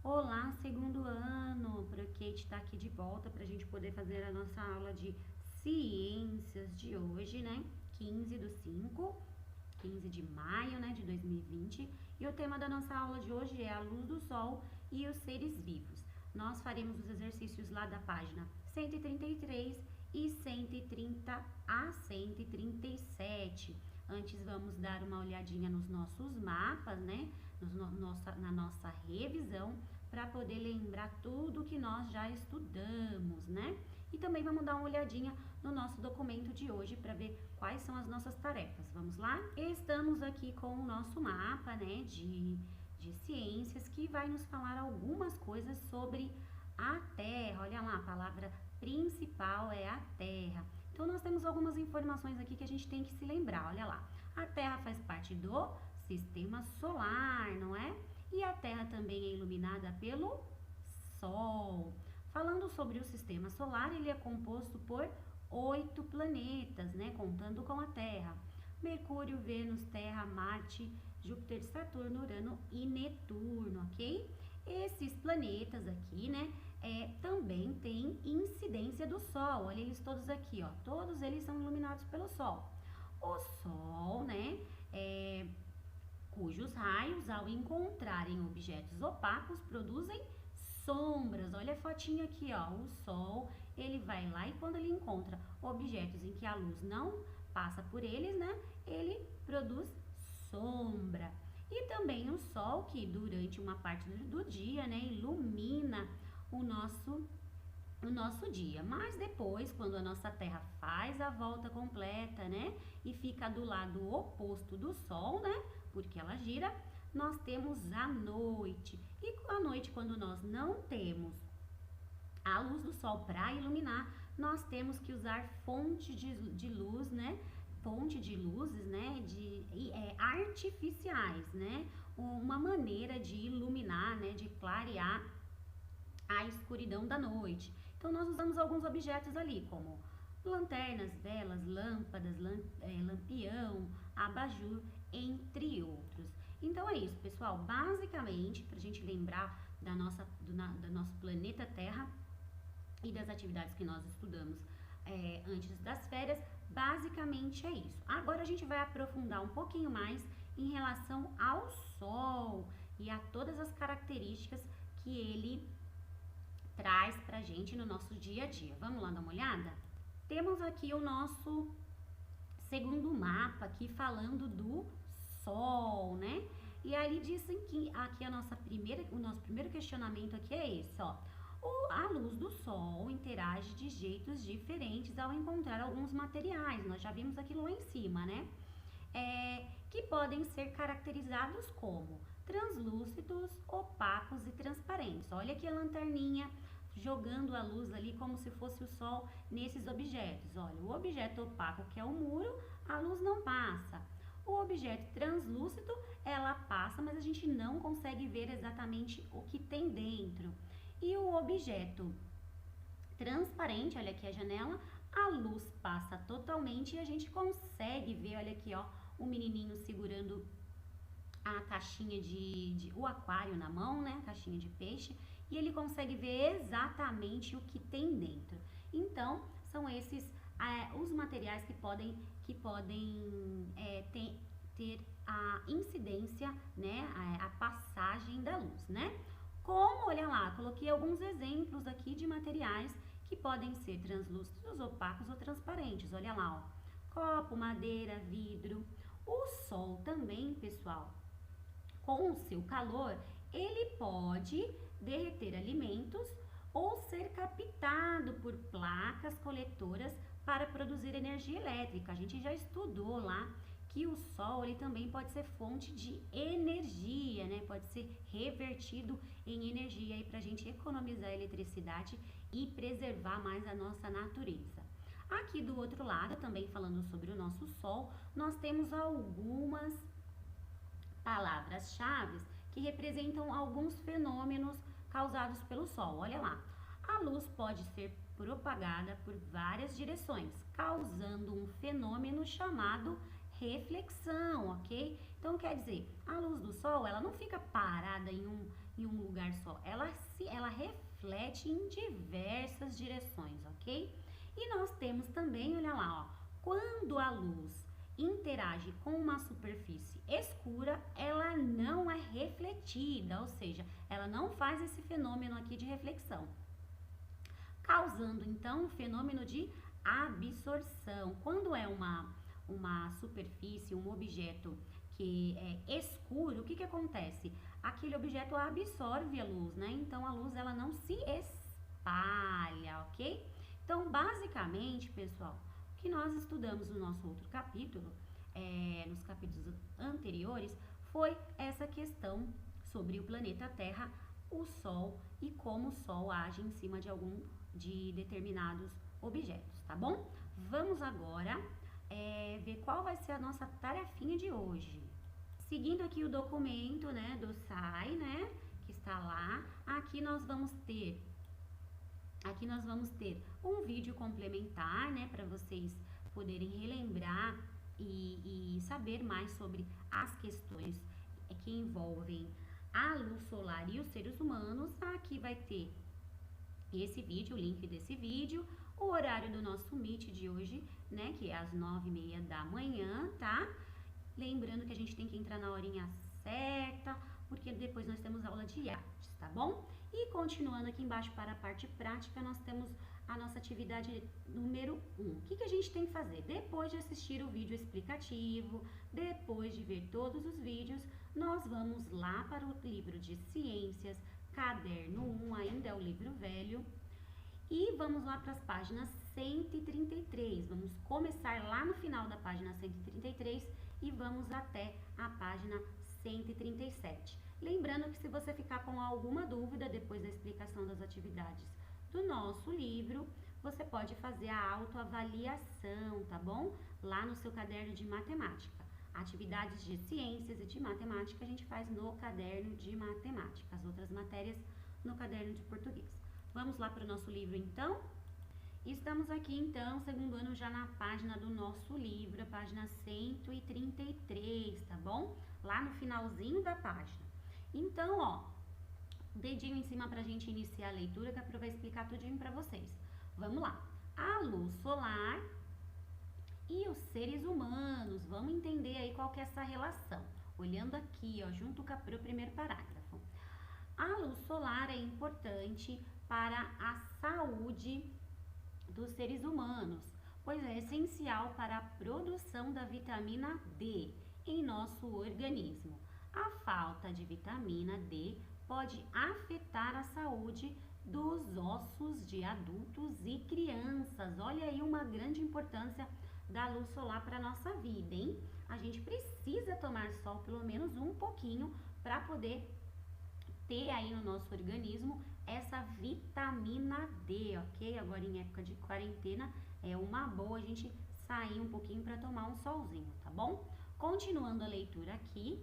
Olá, segundo ano! Kate está aqui de volta para a gente poder fazer a nossa aula de ciências de hoje, né? 15 de maio, né, de 2020. E o tema da nossa aula de hoje é a luz do sol e os seres vivos. Nós faremos os exercícios lá da página 133 e 130 a 137. Antes vamos dar uma olhadinha nos nossos mapas, né? Na nossa revisão, para poder lembrar tudo que nós já estudamos, né? E também vamos dar uma olhadinha no nosso documento de hoje para ver quais são as nossas tarefas. Vamos lá? Estamos aqui com o nosso mapa, né, de ciências, que vai nos falar algumas coisas sobre a Terra. Olha lá, a palavra principal é a Terra. Então, nós temos algumas informações aqui que a gente tem que se lembrar. Olha lá, a Terra faz parte do Sistema Solar, não é? E a Terra também é iluminada pelo Sol. Falando sobre o Sistema Solar, ele é composto por 8 planetas, né? Contando com a Terra. Mercúrio, Vênus, Terra, Marte, Júpiter, Saturno, Urano e Netuno, ok? Esses planetas aqui, né, também têm incidência do Sol. Olha eles todos aqui, ó. Todos eles são iluminados pelo Sol. O Sol, né, cujos raios, ao encontrarem objetos opacos, produzem sombras. Olha a fotinha aqui, ó. O Sol, ele vai lá e quando ele encontra objetos em que a luz não passa por eles, né, ele produz sombra. E também o Sol, que durante uma parte do dia, né, ilumina o nosso dia. Mas depois, quando a nossa Terra faz a volta completa, né, e fica do lado oposto do Sol, né, porque ela gira, nós temos a noite. E à noite, quando nós não temos a luz do Sol para iluminar, nós temos que usar fonte de luz, né, fonte de luzes, né, artificiais, né, uma maneira de iluminar, né, de clarear a escuridão da noite. Então, nós usamos alguns objetos ali, como lanternas, velas, lâmpadas, lampião, abajur, entre outros. Então, é isso, pessoal. Basicamente, para a gente lembrar do nosso planeta Terra e das atividades que nós estudamos antes das férias, basicamente é isso. Agora a gente vai aprofundar um pouquinho mais em relação ao Sol e a todas as características que ele traz pra gente no nosso dia a dia. Vamos lá dar uma olhada? Temos aqui o nosso segundo mapa aqui falando do Sol, né? E aí dizem que aqui o nosso primeiro questionamento aqui é esse, ó. A luz do Sol interage de jeitos diferentes ao encontrar alguns materiais. Nós já vimos aquilo lá em cima, né? Que podem ser caracterizados como translúcidos, opacos e transparentes. Olha aqui a lanterninha jogando a luz ali como se fosse o Sol nesses objetos. Olha, o objeto opaco, que é o muro, a luz não passa. O objeto translúcido, ela passa, mas a gente não consegue ver exatamente o que tem dentro. E o objeto transparente, olha aqui a janela, a luz passa totalmente e a gente consegue ver, olha aqui, ó, o menininho segurando a caixinha o aquário na mão, né, caixinha de peixe, e ele consegue ver exatamente o que tem dentro. Então, são esses os materiais que podem ter a incidência, né, a passagem da luz, né? Como, olha lá, coloquei alguns exemplos aqui de materiais que podem ser translúcidos, opacos ou transparentes. Olha lá, ó, copo, madeira, vidro. O Sol também, pessoal, com o seu calor, ele pode derreter alimentos ou ser captado por placas coletoras para produzir energia elétrica. A gente já estudou lá que o Sol ele também pode ser fonte de energia, né? Pode ser revertido em energia para a gente economizar eletricidade e preservar mais a nossa natureza. Aqui do outro lado, também falando sobre o nosso Sol, nós temos algumas palavras-chave que representam alguns fenômenos causados pelo Sol. Olha lá, a luz pode ser propagada por várias direções, causando um fenômeno chamado reflexão, ok? Então, quer dizer, a luz do sol, ela não fica parada em um lugar só, ela reflete em diversas direções, ok? E nós temos também, olha lá, ó, quando a luz interage com uma superfície escura, ela não é refletida, ou seja, ela não faz esse fenômeno aqui de reflexão, causando então o fenômeno de absorção. Quando é uma superfície, um objeto que é escuro, o que acontece? Aquele objeto absorve a luz, né? Então a luz ela não se espalha, ok? Então, basicamente, pessoal, o que nós estudamos no nosso outro capítulo, nos capítulos anteriores, foi essa questão sobre o planeta Terra, o Sol e como o Sol age em cima de determinados objetos, tá bom? Vamos agora ver qual vai ser a nossa tarefinha de hoje. Seguindo aqui o documento, né, do SAI, né, que está lá, aqui nós vamos ter um vídeo complementar, né, para vocês poderem relembrar e saber mais sobre as questões que envolvem a luz solar e os seres humanos. Aqui vai ter esse vídeo, o link desse vídeo, o horário do nosso Meet de hoje, né, que é às 9h30 da manhã, tá? Lembrando que a gente tem que entrar na horinha certa, porque depois nós temos aula de artes, tá bom? E continuando aqui embaixo para a parte prática, nós temos a nossa atividade número 1. O que a gente tem que fazer? Depois de assistir o vídeo explicativo, depois de ver todos os vídeos, nós vamos lá para o livro de ciências, caderno 1, ainda é o livro velho, e vamos lá para as páginas 133. Vamos começar lá no final da página 133 e vamos até a página 137. Lembrando que se você ficar com alguma dúvida depois da explicação das atividades do nosso livro, você pode fazer a autoavaliação, tá bom? Lá no seu caderno de matemática. Atividades de ciências e de matemática a gente faz no caderno de matemática, as outras matérias no caderno de português. Vamos lá para o nosso livro então? Estamos aqui então, segundo ano, já na página do nosso livro, a página 133, tá bom? Lá no finalzinho da página. Então, ó, dedinho em cima pra gente iniciar a leitura, que a Pro vai explicar tudinho pra vocês. Vamos lá. A luz solar e os seres humanos. Vamos entender aí qual que é essa relação. Olhando aqui, ó, junto com a Pro, primeiro parágrafo. A luz solar é importante para a saúde dos seres humanos, pois é essencial para a produção da vitamina D em nosso organismo. A falta de vitamina D pode afetar a saúde dos ossos de adultos e crianças. Olha aí uma grande importância da luz solar para a nossa vida, hein? A gente precisa tomar sol pelo menos um pouquinho para poder ter aí no nosso organismo essa vitamina D, ok? Agora em época de quarentena é uma boa a gente sair um pouquinho para tomar um solzinho, tá bom? Continuando a leitura aqui,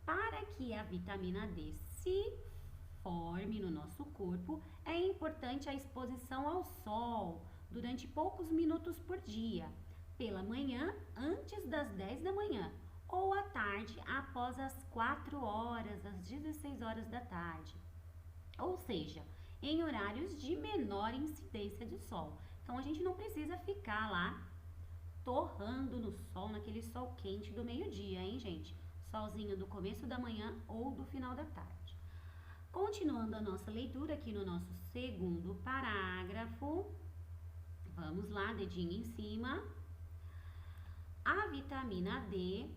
para que a vitamina D se forme no nosso corpo, é importante a exposição ao sol durante poucos minutos por dia, pela manhã antes das 10 da manhã ou à tarde após as 4 horas, às 16 horas da tarde. Ou seja, em horários de menor incidência de sol. Então a gente não precisa ficar lá torrando no sol, naquele sol quente do meio-dia, hein, gente? Solzinho do começo da manhã ou do final da tarde. Continuando a nossa leitura aqui no nosso segundo parágrafo, vamos lá, dedinho em cima. A vitamina D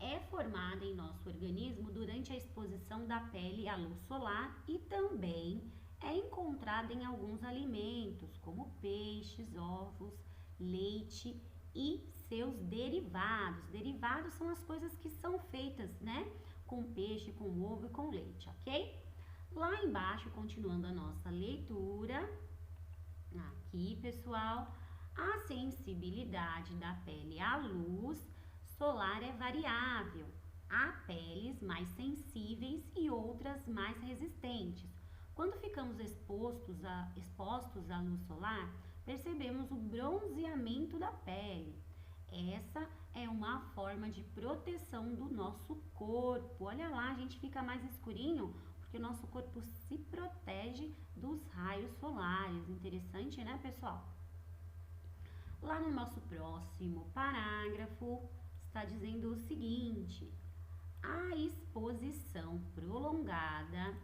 é formada em nosso organismo durante a exposição da pele à luz solar e também é encontrada em alguns alimentos, como peixes, ovos, leite e seus derivados. Derivados são as coisas que são feitas, né, com peixe, com ovo e com leite, ok? Lá embaixo, continuando a nossa leitura, aqui, pessoal, a sensibilidade da pele à luz solar é variável. Há peles mais sensíveis e outras mais resistentes. Quando ficamos expostos à luz solar, percebemos o bronzeamento da pele. Essa é uma forma de proteção do nosso corpo. Olha lá, a gente fica mais escurinho porque o nosso corpo se protege dos raios solares. Interessante, né, pessoal? Lá no nosso próximo parágrafo, está dizendo o seguinte: a exposição prolongada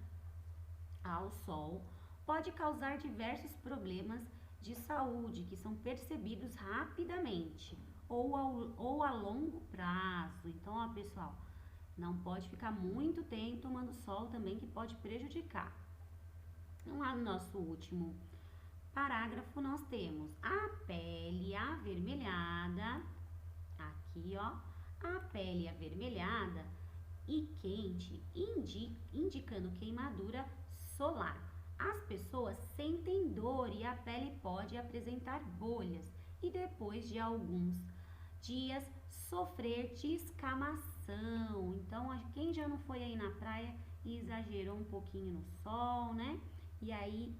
ao sol pode causar diversos problemas de saúde que são percebidos rapidamente ou a longo prazo. Então, ó, pessoal, não pode ficar muito tempo tomando sol também, que pode prejudicar. Então, lá no nosso último parágrafo, nós temos a pele avermelhada, aqui, ó, a pele avermelhada e quente, indicando queimadura solar. As pessoas sentem dor e a pele pode apresentar bolhas e depois de alguns dias sofrer descamação. Então, quem já não foi aí na praia e exagerou um pouquinho no sol, né? E aí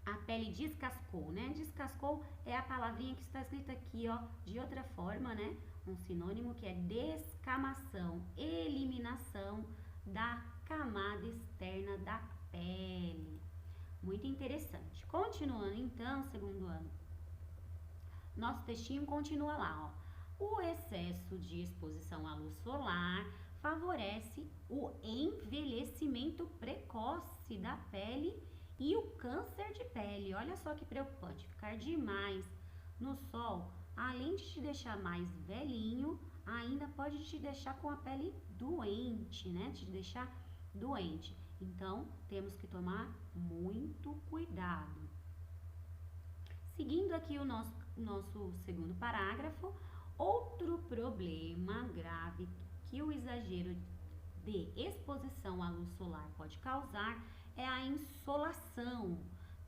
a pele descascou, né? Descascou é a palavrinha que está escrita aqui, ó, de outra forma, né? Um sinônimo que é descamação, eliminação da camada externa da pele. Muito interessante. Continuando então, segundo ano. Nosso textinho continua lá, ó. O excesso de exposição à luz solar favorece o envelhecimento precoce da pele e o câncer de pele. Olha só que preocupante, ficar demais no sol, além de te deixar mais velhinho, ainda pode te deixar com a pele doente, né? Te deixar doente. Então, temos que tomar muito cuidado. Seguindo aqui o nosso segundo parágrafo, outro problema grave que o exagero de exposição à luz solar pode causar é a insolação,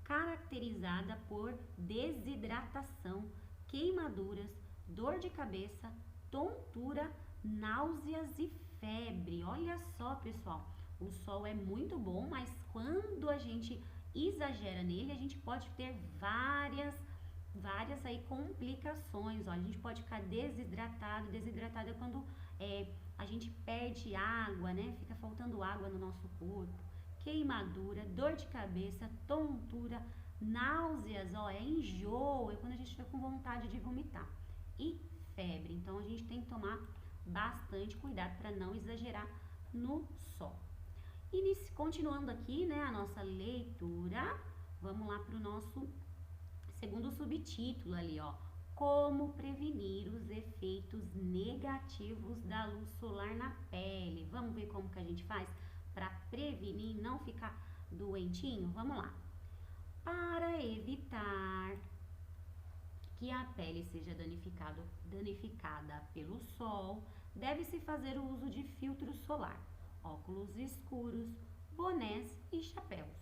caracterizada por desidratação, queimaduras, dor de cabeça, tontura, náuseas e febre. Olha só, pessoal, o sol é muito bom, mas quando a gente exagera nele, a gente pode ter várias aí complicações. Olha, a gente pode ficar desidratado é quando a gente perde água, né? Fica faltando água no nosso corpo. Queimadura, dor de cabeça, tontura, náuseas, ó, é enjoo, é quando a gente fica com vontade de vomitar. E febre. Então, a gente tem que tomar bastante cuidado para não exagerar no sol. E continuando aqui, né, a nossa leitura, vamos lá para o nosso segundo subtítulo ali, ó. Como prevenir os efeitos negativos da luz solar na pele. Vamos ver como que a gente faz para prevenir e não ficar doentinho? Vamos lá. Para evitar que a pele seja danificada pelo sol, deve-se fazer o uso de filtro solar, óculos escuros, bonés e chapéus.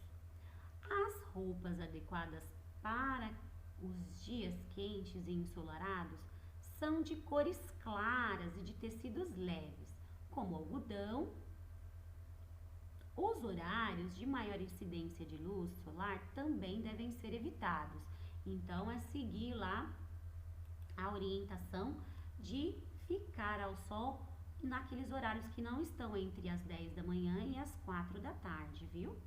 As roupas adequadas para os dias quentes e ensolarados são de cores claras e de tecidos leves, como algodão. Os horários de maior incidência de luz solar também devem ser evitados. Então, é seguir lá a orientação de ficar ao sol naqueles horários que não estão entre as 10 da manhã e as 4 da tarde, viu?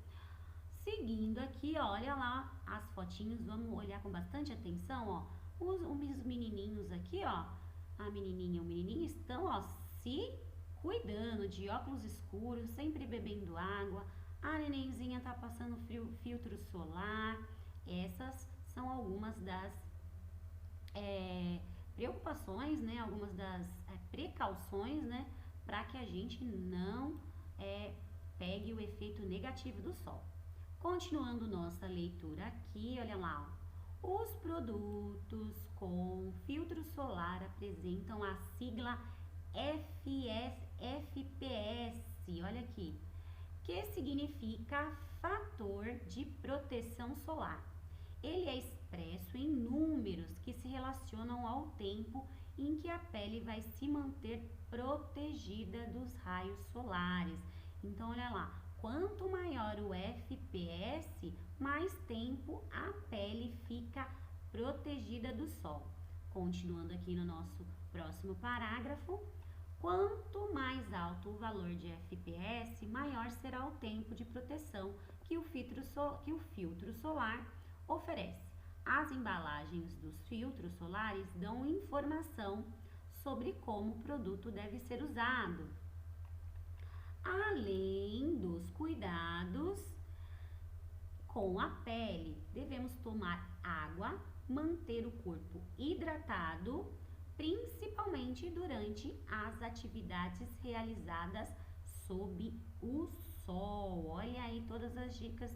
Seguindo aqui, olha lá as fotinhos, vamos olhar com bastante atenção, ó. Os menininhos aqui, ó, a menininha e o menininho estão, ó, se cuidando de óculos escuros, sempre bebendo água. A nenenzinha tá passando filtro solar. Essas são algumas das preocupações, né? Algumas das precauções, né? Para que a gente não pegue o efeito negativo do sol. Continuando nossa leitura aqui, olha lá, ó. Os produtos com filtro solar apresentam a sigla FPS, olha aqui, que significa fator de proteção solar. Ele é expresso em números que se relacionam ao tempo em que a pele vai se manter protegida dos raios solares. Então, olha lá, quanto maior o FPS, mais tempo a pele fica protegida do sol. Continuando aqui no nosso Próximo parágrafo. Quanto mais alto o valor de FPS, maior será o tempo de proteção que o filtro solar oferece. As embalagens dos filtros solares dão informação sobre como o produto deve ser usado. Além dos cuidados com a pele, devemos tomar água, manter o corpo hidratado, principalmente durante as atividades realizadas sob o sol. Olha aí todas as dicas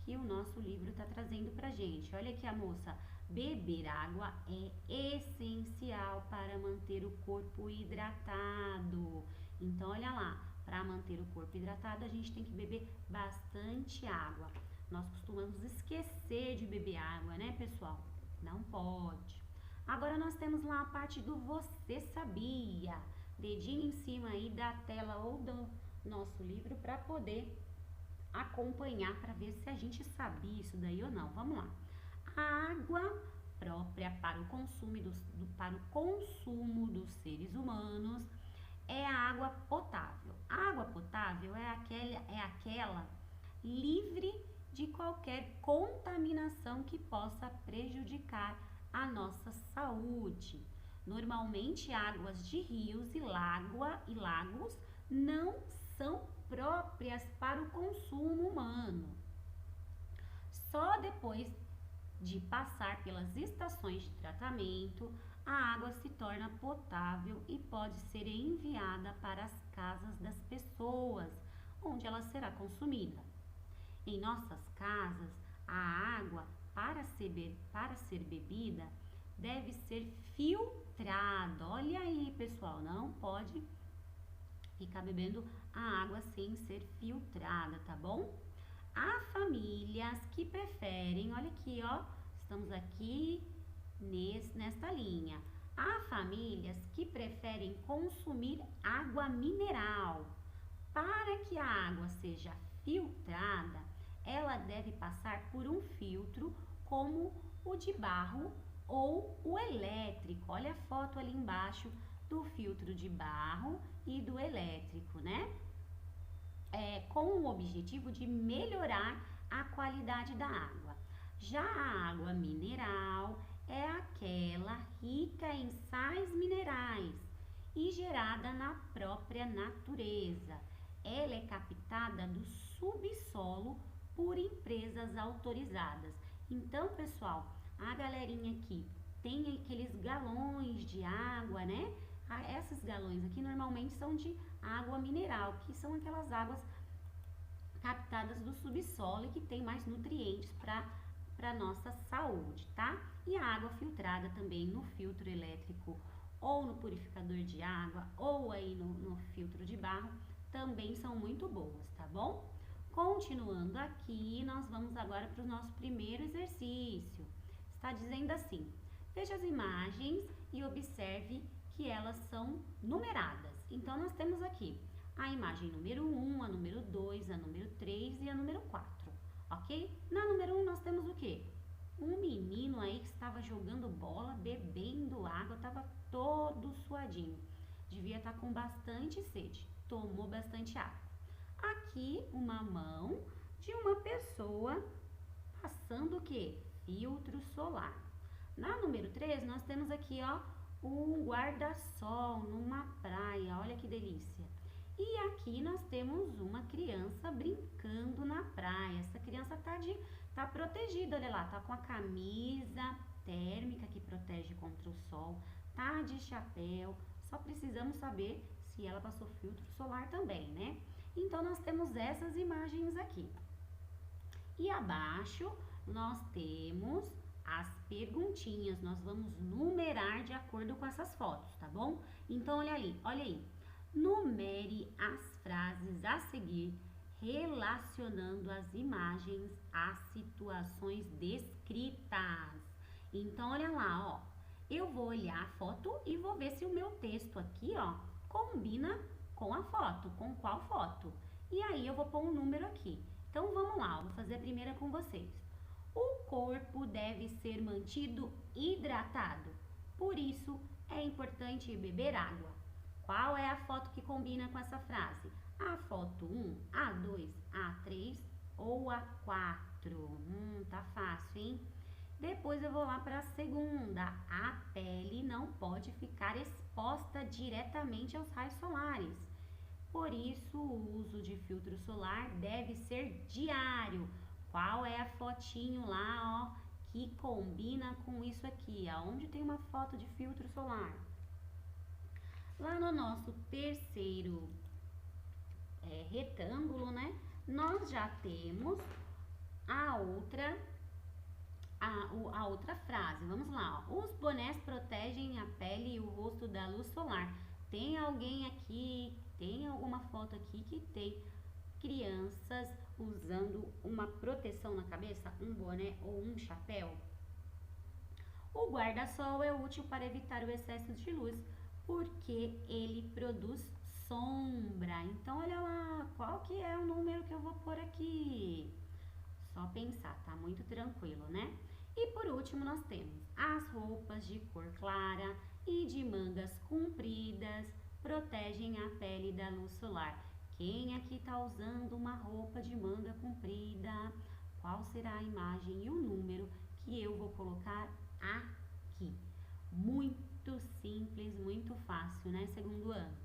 que o nosso livro está trazendo pra gente. Olha aqui a moça, beber água é essencial para manter o corpo hidratado. Então, olha lá, para manter o corpo hidratado, a gente tem que beber bastante água. Nós costumamos esquecer de beber água, né, pessoal? Não pode. Agora nós temos lá a parte do você sabia. Dedinho em cima aí da tela ou do nosso livro para poder acompanhar, para ver se a gente sabia isso daí ou não. Vamos lá. A água própria para o consumo dos seres humanos é a água potável. A água potável é aquela livre de qualquer contaminação que possa prejudicar a nossa saúde. Normalmente, águas de rios e lagos não são próprias para o consumo humano. Só depois de passar pelas estações de tratamento, a água se torna potável e pode ser enviada para as casas das pessoas, onde ela será consumida. Em nossas casas, a água, para ser bebida, deve ser filtrada. Olha aí, pessoal, não pode ficar bebendo a água sem ser filtrada, tá bom? Há famílias que preferem, olha aqui, ó, estamos aqui nesta linha. Há famílias que preferem consumir água mineral. Para que a água seja filtrada, ela deve passar por um filtro como o de barro ou o elétrico. Olha a foto ali embaixo do filtro de barro e do elétrico, né? Com o objetivo de melhorar a qualidade da água. Já a água mineral é aquela rica em sais minerais e gerada na própria natureza. Ela é captada do subsolo por empresas autorizadas. Então, pessoal, a galerinha aqui tem aqueles galões de água, né? Esses galões aqui normalmente são de água mineral, que são aquelas águas captadas do subsolo e que tem mais nutrientes para nossa saúde, tá? E a água filtrada também no filtro elétrico ou no purificador de água ou aí no filtro de barro também são muito boas, tá bom? Continuando aqui, nós vamos agora para o nosso primeiro exercício. Está dizendo assim: veja as imagens e observe que elas são numeradas. Então, nós temos aqui a imagem número 1, a número 2, a número 3 e a número 4, ok? Na número 1, nós temos o quê? Um menino aí que estava jogando bola, bebendo água, estava todo suadinho. Devia estar com bastante sede, tomou bastante água. Aqui, uma mão de uma pessoa passando o quê? Filtro solar. Na número 3, nós temos aqui, ó, um guarda-sol numa praia, olha que delícia. E aqui nós temos uma criança brincando na praia. Essa criança tá protegida, olha lá, tá com a camisa térmica que protege contra o sol, tá de chapéu. Só precisamos saber se ela passou filtro solar também, né? Então nós temos essas imagens aqui. E abaixo nós temos as perguntinhas, nós vamos numerar de acordo com essas fotos, tá bom? Então olha aí. Numere as frases a seguir, relacionando as imagens às situações descritas. Então, olha lá, ó. Eu vou olhar a foto e vou ver se o meu texto aqui, ó, combina com a foto. Com qual foto? E aí, eu vou pôr um número aqui. Então, vamos lá, eu vou fazer a primeira com vocês. O corpo deve ser mantido hidratado. Por isso, É importante beber água. Qual é a foto que combina com essa frase? A foto 1, a 2, a 3 ou a 4? Tá fácil, hein? Depois eu vou lá para a segunda. A pele não pode ficar exposta diretamente aos raios solares. Por isso, o uso de filtro solar deve ser diário. Qual é a fotinho lá, ó, que combina com isso aqui? Aonde tem uma foto de filtro solar? Lá no nosso terceiro retângulo, né? Nós já temos a outra frase. Vamos lá, ó. Os bonés protegem a pele e o rosto da luz solar. Tem alguém aqui, tem alguma foto aqui que tem crianças usando uma proteção na cabeça, um boné ou um chapéu? O guarda-sol é útil para evitar o excesso de luz, porque ele produz sombra. Então, olha lá, qual que é o número que eu vou pôr aqui? Só pensar, tá muito tranquilo, né? E por último, nós temos as roupas de cor clara e de mangas compridas protegem a pele da luz solar. Quem aqui tá usando uma roupa de manga comprida? Qual será a imagem e o número que eu vou colocar aqui? Muito simples, muito fácil, né? Segundo ano.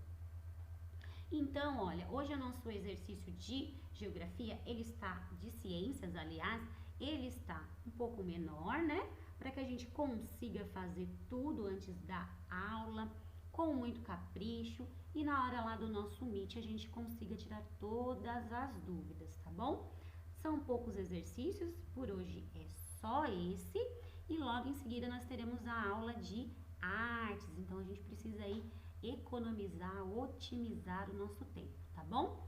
Então, olha, hoje o nosso exercício de geografia, ele está, de ciências, aliás, ele está um pouco menor, né? Para que a gente consiga fazer tudo antes da aula, com muito capricho, e na hora lá do nosso Meet a gente consiga tirar todas as dúvidas, tá bom? São poucos exercícios, por hoje é só esse, e logo em seguida nós teremos a aula de artes, então a gente precisa aí economizar, otimizar o nosso tempo, tá bom?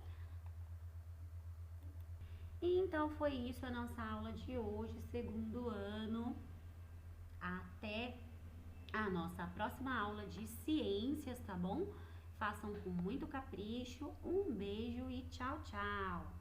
E então foi isso a nossa aula de hoje, segundo ano. Até a nossa próxima aula de ciências, tá bom? Façam com muito capricho. Um beijo e tchau, tchau!